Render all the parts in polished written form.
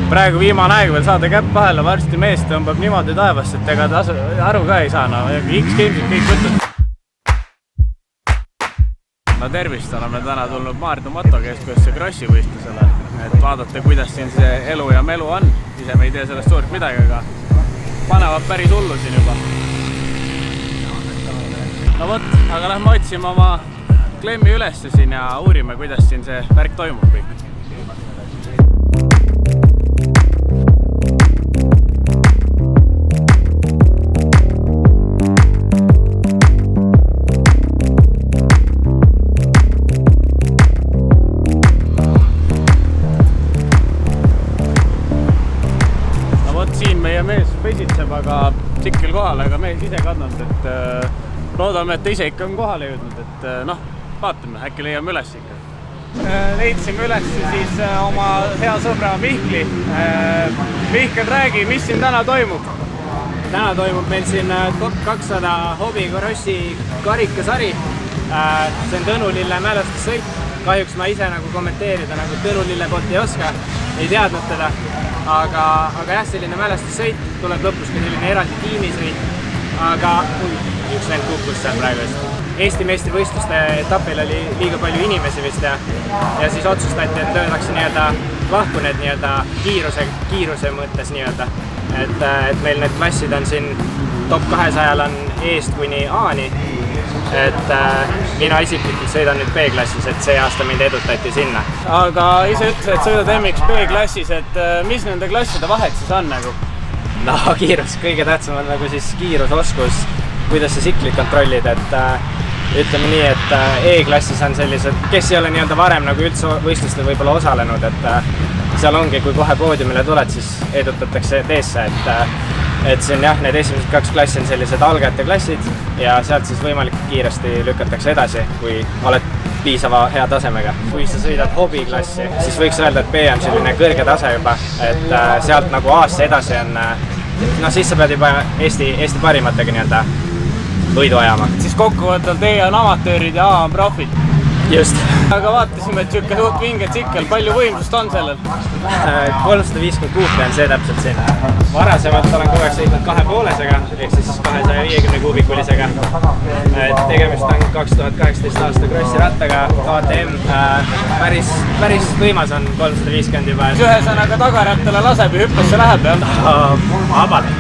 praegu viimane aeg veel saada käpp vahele, varsti mees tõmbab niimoodi taevast, et ega ta aru ka ei saa, no X-Games'id kõik võtnud. No tervist, oleme täna tulnud Maardu motokeskusse Krossi võistlusele, et vaadata, kuidas siin see elu ja melu on. Ise me ei tee sellest suurt midagi, aga panevad päris hullu siin juba. No võt, aga lähme otsime oma klemmi ülesse siin ja uurime, kuidas siin see värk toimub kõik. No võt, siin meie mees pesitseb, aga tsikkel kohale, aga mees ise kannanud, et loodame, et ta ise ikka on kohale jõudnud, et noh, vaatame, äkki leiame üles ikka. Leidsime üles siis oma hea sõbra Mihkli. Mihkel, räägi, mis siin täna toimub? Täna toimub meil siin Top 200 hobikrossi karikasari. See on Tõnu Lille mälestussõit. Kahjuks ma ise kommenteerida Tõnu Lille poolt ei oska, ei teadnud teda. Aga jah, selline mälestussõit tuleb lõpus ka selline eraldi tiimisõit. Aga üks vend kukkus seal praegu just. Eesti meistrivõistluste etapil oli liiga palju inimesi vist ja siis otsustati, et löödakse lahku need kiiruse mõttes nii-öelda. Et meil need klassid on siin Top 200 on eest kuni A-ni. Et mina isiklikult sõidan nüüd B-klassis, et see aasta mind edutati sinna. Aga ise ütles, et sõidad MX B-klassis, et mis nende klasside vahet siis on nagu? No kiirus, kõige tähtsam on siis kiirusoskus, kuidas sa siklit kontrollid, et ütleme nii, et E-klassis on sellised, kes ei ole varem üldse võistlustel võib-olla osalenud, et seal ongi, kui kohe poodiumile tuled, siis edutatakse teesse, et siin jah, need esimesed 2 klassi on sellised algajate klassid ja sealt siis võimalikult kiiresti lükatakse edasi, kui oled piisava hea tasemega. Kui sa sõidad hobiklassi, siis võiks öelda, et B on selline kõrge tase juba, et sealt A-sse edasi on, no siis sa pead juba Eesti parimatega võidu ajama. Siis kokkuvõttelt E on amatöörid ja A on profid. Just. Aga vaatasime, et siuke suht vinge tsikkel, palju võimsust on sellel? 350 kuupi on see täpselt siin. Varasemalt olen kogu aeg sõitnud 2,5-sega, ehk siis 250 kuubikulisega. Tegemist on 2018 aasta krossi rattaga, KTM. Päris võimas on 350 juba. Ühesõnaga tagarattale laseb ja hüppesse läheb, jah? Vabalt,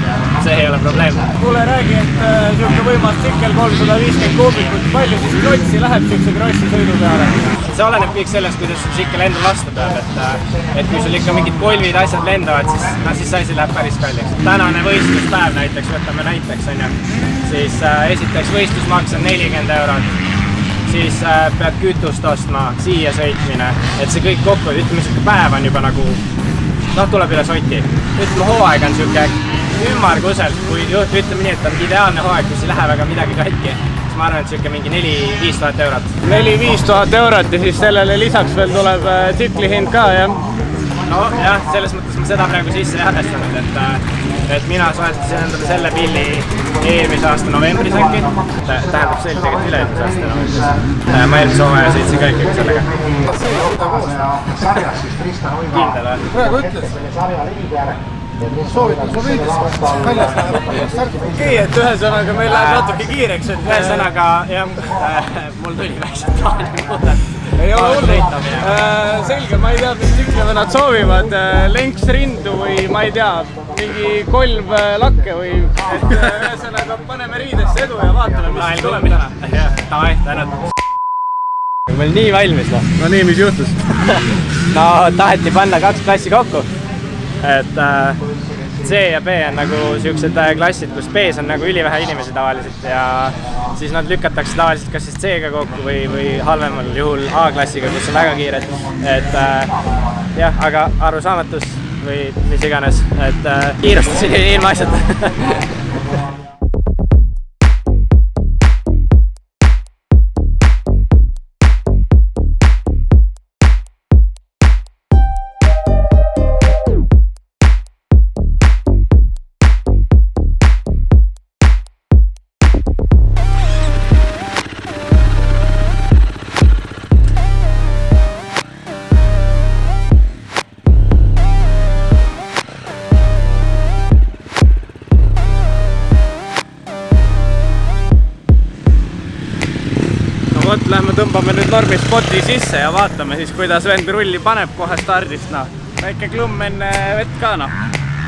see ei ole probleem. Kuule, räägi, et siuke võimas tsikkel 350 kuubikut, palju siis krotsi läheb siukse krossi sõidu peale? See oleneb kõik sellest, kuidas sul tsikkel enda vastu peab, et kui sul ikka mingid kolvid asjad lendavad, siis see asi läheb päris kalliks. Tänane võistluspäev näiteks, võtame näiteks, siis esiteks võistlusmaks on 40 €, siis pead kütust ostma, siia sõitmine, et see kõik kokku, ütleme, siuke päev on juba tuleb üle soti. Ütleme, hooaeg on siuke ümmarguselt, kui ütleme nii, et on ideaalne hooaeg, kus ei lähe väga midagi katki. Ma arvan, et siuke mingi 4-5 tuhat eurot. 4-5 tuhat eurot ja siis sellele lisaks veel tuleb tsikli hind ka, jah? No jah, selles mõttes ma seda praegu sisse ei arvestanud, et mina soetasin endale selle pilli eelmise aasta novembris äkki. Tähendab, see oli tegelikult üle-eelmise aasta novembris. Ma eelmise hooaja sõitsin ka ikkagi sellega. Kindel või? Praegu ütles. Soovitan sul veidis, väljas läheb starti. Okei, et ühesõnaga meil läheb natuke kiireks, et ühesõnaga, jah, mul tuli väiksed plaani muudad. Ei ole hullu. Selge, ma ei tea, mis tsikliga nad soovivad, lenks rindu või ma ei tea, mingi kolm lakke või ühesõnaga paneme riidesse edu ja vaatame, mis siis tuleb täna. Jah, davai, tänud. Meil nii valmis, noh. No nii, mis juhtus? No taheti panna 2 klassi kokku. Et C ja B on siuksed klassid, kus B-s on ülivähe inimesi tavaliselt ja siis nad lükatakse tavaliselt kas siis C-ga kokku või halvemal juhul A-klassiga, kus on väga kiired. Et jah, aga arusaamatus või mis iganes, et kiirustasin ilma asjata. lähme tõmbame nüüd normi spoti sisse ja vaatame siis, kuidas vend rulli paneb kohe stardist, noh. Väike klumm enne vett ka, noh.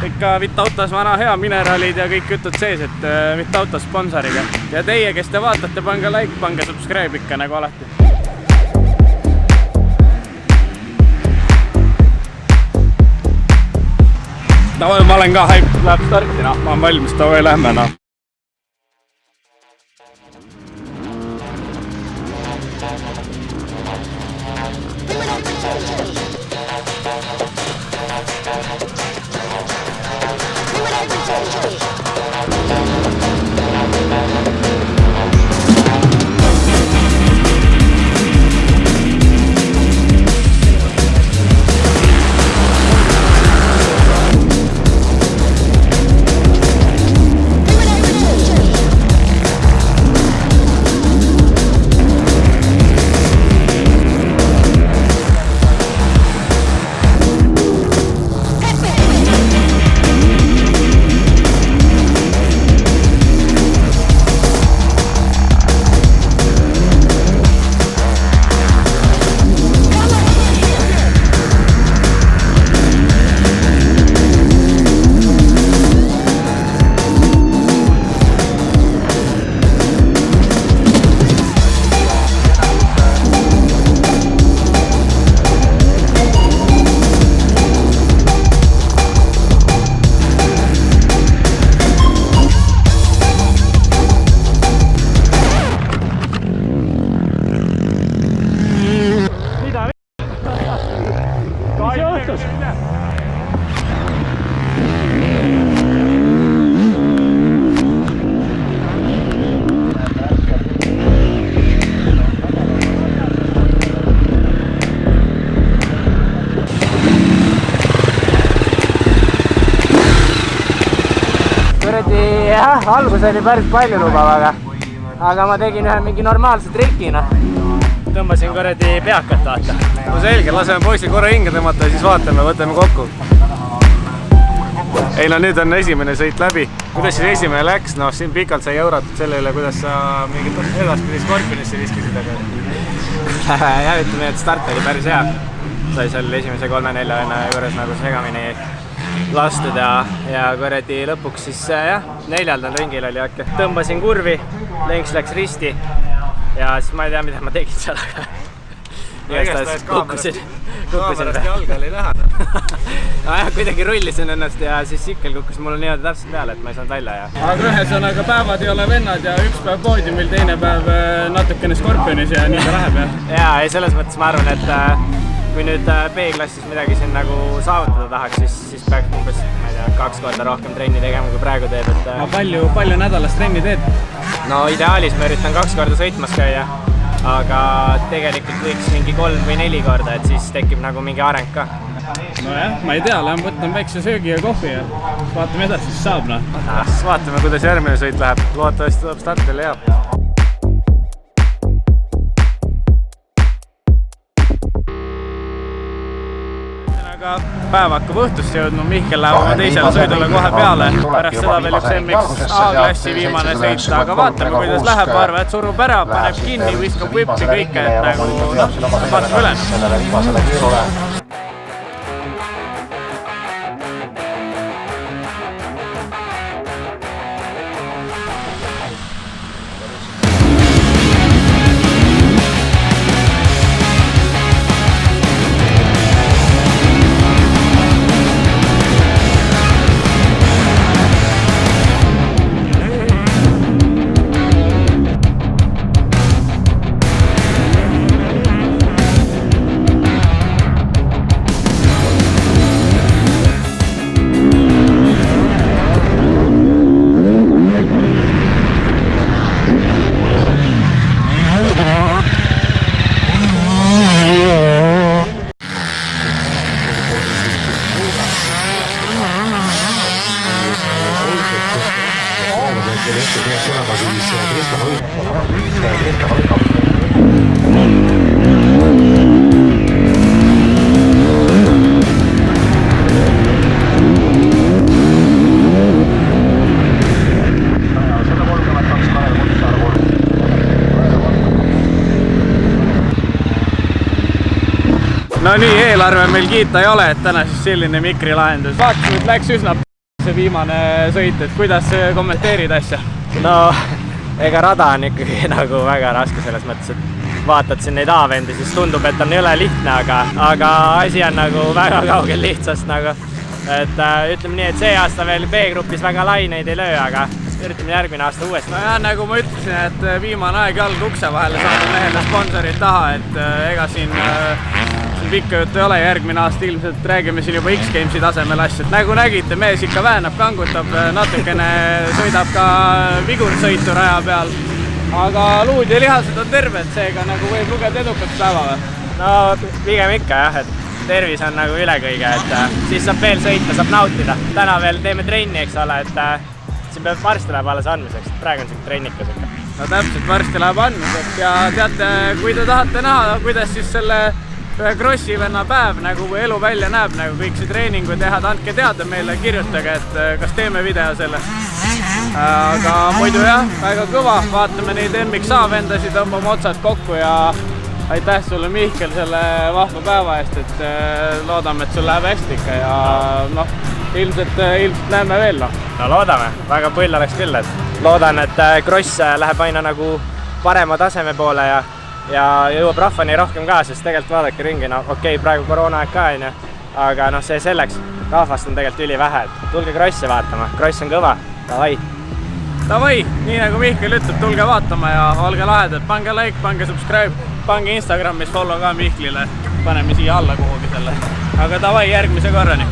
Ikka Vitautas vana hea, mineraalid ja kõik jutud sees, et Vitautas sponsoriga. Ja teie, kes te vaatate, pange like, pange subscribe ikka nagu alati. Davai, ma olen ka hype, läheb starti, noh. Ma olen valmis, davai, lähme, noh. Jah, algus oli päris palju lubav, aga ma tegin ühe mingi normaalse trikina. Tõmbasin korradi peakat, vaata. No selge, laseme poisil korra hinge tõmmata ja siis vaatame, võtame kokku. Ei no nüüd on esimene sõit läbi. Kuidas siis esimene läks? No siin pikalt sai jauratud selle üle, kuidas sa mingit edaspidi Scorpionisse viskisid, aga... Jah, ütleme, et start oli päris hea. Sai seal esimese 3-4 juures nagu segamini lastud ja korradi lõpuks siis jah, 4. ringil oli äkki. Tõmbasin kurvi, lenks läks risti ja siis ma ei tea, mida ma tegin seal, aga igatahes kukkusin. Kaamerast jalga oli näha. No jah, kuidagi rullisin ennast ja siis sikkel kukkus mulle niimoodi täpselt peale, et ma ei saanud välja. Aga ühesõnaga päevad ei ole vennad ja üks päev poodiumil, teine päev natukene Scorpionis ja nii ta läheb, jah? Jaa, selles mõttes ma arvan, et kui nüüd B-klassis midagi siin nagu saavutada tahaks, siis peaks umbes, ma ei tea, 2 korda rohkem trenni tegema, kui praegu teed. Aga palju nädalas trenni teed? No ideaalis ma üritan 2 korda sõitmas käia, aga tegelikult võiks mingi 3 või 4 korda, et siis tekib nagu mingi areng ka. Nojah, ma ei tea, lähen võtan väikse söögi ja kohvi ja vaatame edasi, siis saab, noh. Siis vaatame, kuidas järgmine sõit läheb. Loodetavasti tuleb startile hea. Päev hakkab õhtusse jõudma, Mihkel läheb oma teisele sõidule kohe peale. Pärast seda veel üks MX A-klassi viimane sõit, aga vaatame, kuidas läheb. Arva, et surub ära, paneb kinni, viskab whippi kõike, et nagu, noh, vaatame üle. no nii, eelarve meil kiita ei ole, et täna siis selline mikrilahendus. Vaatasin, et läks üsna see viimane sõit, et kuidas kommenteerid asja? No ega rada on ikkagi nagu väga raske selles mõttes, et vaatad siin neid A-vendi, siis tundub, et on jõle lihtne, aga asi on nagu väga kaugel lihtsast nagu. Et ütleme nii, et see aasta veel B-grupis väga laineid ei löö, aga üritame järgmine aasta uuesti. No jah, nagu ma ütlesin, et viimane aeg jalg ukse vahele saanud mehele sponsorid taha, et ega siin pikka juttu ei ole, järgmine aasta ilmselt räägime siin juba X-Gamesi tasemel asja, et nagu nägite, mees ikka väänab, kangutab, natukene sõidab ka vigursõitu raja peal, aga luud ja lihased on terved, seega nagu võib lugeda edukaks päeva või? No pigem ikka jah, et tervis on nagu üle kõige, et siis saab veel sõita, saab nautida. Täna veel teeme trenni, eks ole, et siin peab varsti läheb alles andmiseks, praegu on siin trennikas ikka. No täpselt, varsti läheb andmiseks ja teate, kui te tahate näha, kuidas siis selle ühe Krossi venna päev nagu elu välja näeb, nagu kõik see treeningu teha, andke teada meile, kirjutage, et kas teeme video sellest. Aga muidu jah, väga kõva, vaatame neid MXA vendasid, tõmbame otsad kokku ja aitäh sulle, Mihkel, selle vahva päeva eest, et loodame, et sul läheb hästi ikka ja noh, ilmselt näeme veel. No loodame, väga pull oleks küll, et loodan, et Kross läheb aina nagu parema taseme poole ja jõuab rahvani rohkem ka, sest tegelikult vaadake ringi, no okei, praegu koroona aeg ka on, aga noh, see selleks, rahvast on tegelikult ülivähe, et tulge Krossi vaatama, Kross on kõva, davai. Davai, nii nagu Mihkel ütleb, tulge vaatama ja olge lahedad, pange like, pange subscribe, pange Instagramis follow ka Mihklile, paneme siia alla kuhugi selle. Aga davai, järgmise korrani!